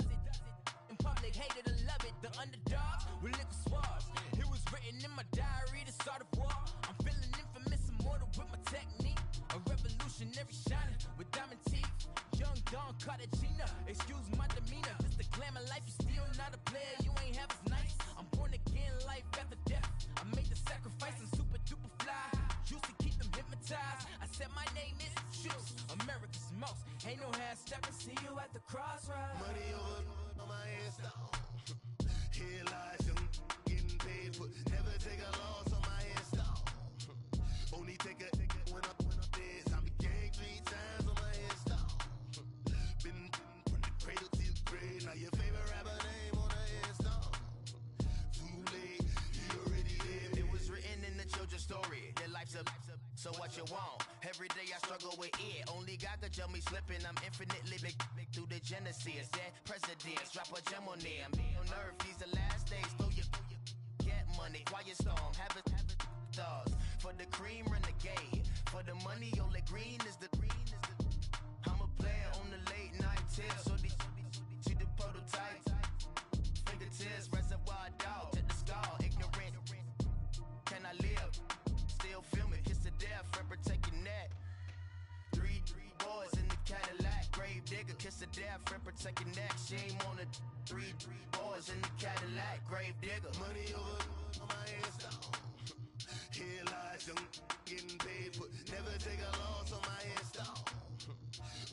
In public, hated and love it. The underdogs with liquor swabs. It was written in my diary to start a war. I'm feeling infamous, immortal with my technique. A revolutionary shining with diamond teeth. Young Don Cartagena, excuse my demeanor. Just the glamour life, you still not a player. You ain't half as nice. I'm born again, life after death. I made the sacrifice and super duper fly. Used to keep them hypnotized. I said my name is Shoes. America. Ain't no half stepping, see you at the crossroads. Money over on my headstone. Here lies young, getting paid for. Never take a loss on my headstone. Only take a when I'm dead. I be gang 3 times on my headstone. Been from the cradle to the grave. Now your favorite rapper name on the headstone. Too late, he already dead. It was written in the children's story. Your life's a so what you want? Every day I struggle with it. Only God could tell me slipping. I'm infinitely big through the genesis. Dead presidents, drop a gem on them. On earth, these the last days. Throw your get money, quiet storm. Have it stars. For the cream, renegade. For the money, only green is the. I'm a player on the late night tips. So these see the prototype. Fingertips, reservoir dog. Check the skull, ignorant. Can I live? Still film it, kiss to death, friend protecting that. Three boys in the Cadillac, grave digger, kiss to death, friend protecting that. Shame on the three boys in the Cadillac, grave digger. Money over on my headstone. Here lies young, getting paid for. Never take a loss on my headstone.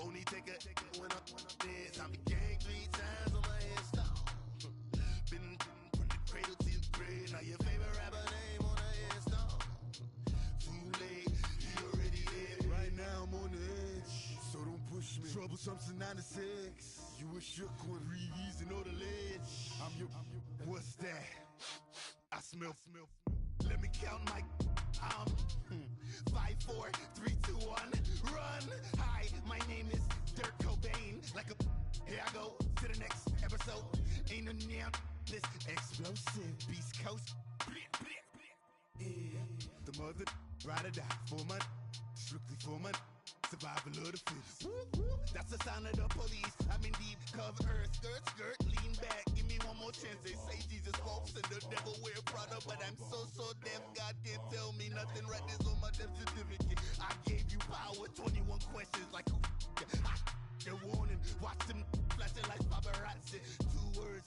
Only take a when I'm dead. I be gang 3 times on my headstone. Been from the cradle to the grave. Now your favorite rapper name on the headstone. Too late, he already dead. Right now I'm on the edge, so don't push me. Troublesome to 9 to 6. You a shook one, breathe and know the ledge. I'm your. What's that? I smell. Let me count my. 5, 4, 3, 2, 1, run. Hi, my name is Dirk Cobain. Like a. Here I go to the next episode. Ain't no damn this explosive Beast Coast. Yeah. The mother ride or die for my. Strictly for my. Survival of the fittest. That's the sound of the police. I'm in deep cover earth. Skirt, lean back. Give me one more chance. They say Jesus walks and the devil wear Prada, but I'm so deaf. God can't tell me nothing. Right this on my death certificate. I gave you power. 21 questions like who? They're warning. Watch them flashing like paparazzi. 2 words.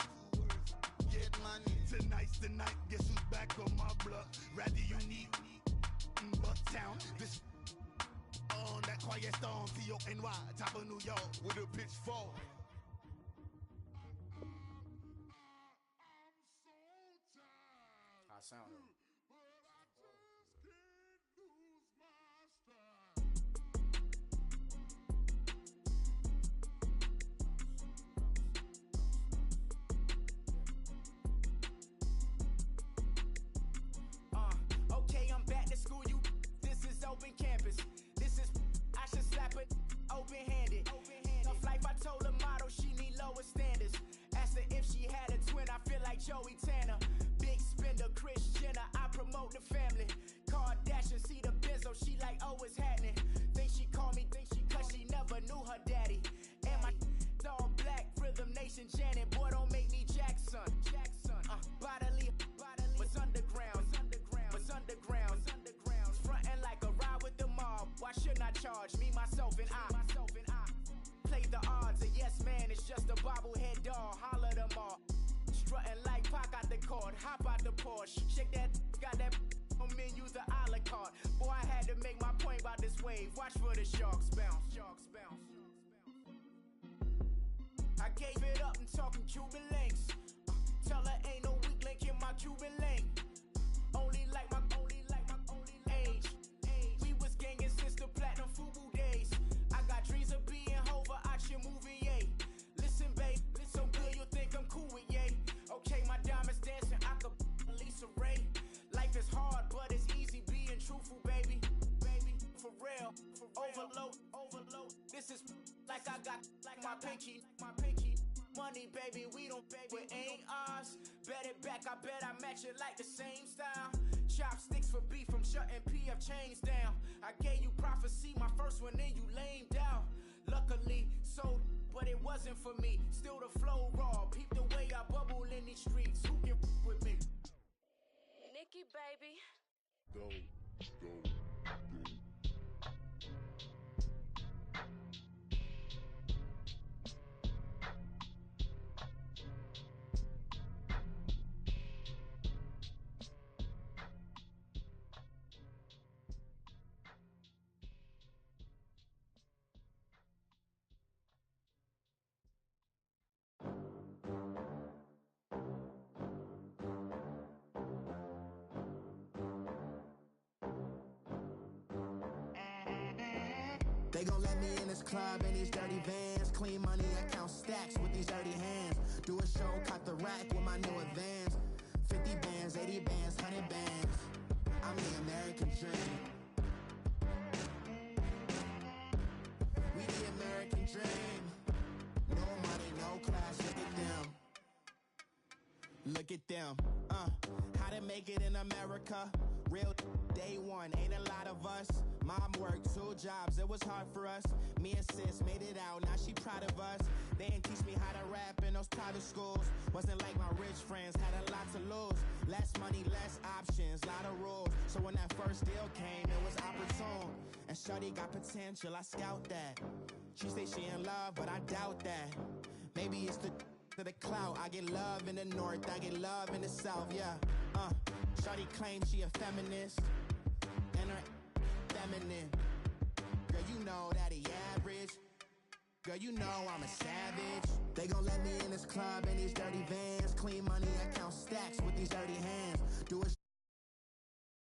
Get money. Tonight's the night. Guess who's back on my block? Rather unique. Bucktown. This. On that quiet storm, T-O-N-Y, top of New York, with a pitchfork. I sound it. Okay, I'm back to school, you. This is open campus. I should slap it open-handed. Tough life, I told her motto, she need lower standards. Asked her if she had a twin, I feel like Joey Tanner. Big spender, Kris Jenner, I promote the family. Kardashian, see the Benzo, she like, oh, it's happening. Think she called me, cause she never knew her daddy. And my all black, Rhythm Nation, Janet, boy, don't make me Jackson. Bodily, was underground. Frontin' like a ride with the mob. Why shouldn't I charge me, myself, and I? Play the odds, a yes man is just a bobblehead doll. Holler them all. Strutting like Pac out the court, hop out the Porsche. Shake that, got that on menu, the a la carte. Boy, I had to make my point about this wave. Watch for the sharks bounce. I gave it up and talking Cuban links. Tell her ain't no weak link in my Cuban link. Only like my age. We was gangin' since the platinum FUBU days. I got dreams of being Hova out your movie, yay. Listen, babe, so good you think I'm cool with yay. Okay, my diamonds dancing, I could Lisa Ray. Life is hard, but it's easy being truthful, baby. For real, overload. This is like I got like my pinky. Money, baby, we don't pay, but ain't ours. Bet it back, I bet I match it like the same style. Chopsticks for beef from shutting PF chains down. I gave you prophecy, my first one, then you lamed out. Luckily, sold, but it wasn't for me. Still the flow raw, peep the way I bubble in these streets. Who can with me? Nikki, baby. Go. They gon' let me in this club in these dirty vans. Clean money, I count stacks with these dirty hands. Do a show, cut the rack with my new advance. 50 bands, 80 bands, 100 bands. I'm the American dream. We the American dream. No money, no class, look at them. Look at them, how to make it in America. Real day one, ain't a lot of us. Mom worked 2 jobs, it was hard for us. Me and sis made it out, now she proud of us. They ain't teach me how to rap in those private schools. Wasn't like my rich friends, had a lot to lose. Less money, less options, lot of rules. So when that first deal came, it was opportune. And shorty got potential, I scout that. She say she in love, but I doubt that. Maybe it's to the clout. I get love in the north, I get love in the south, yeah. Shorty claims she a feminist, and her feminine. Girl, you know that he average. Girl, you know I'm a savage. They gon' let me in this club in these dirty vans. Clean money, I count stacks with these dirty hands. Do a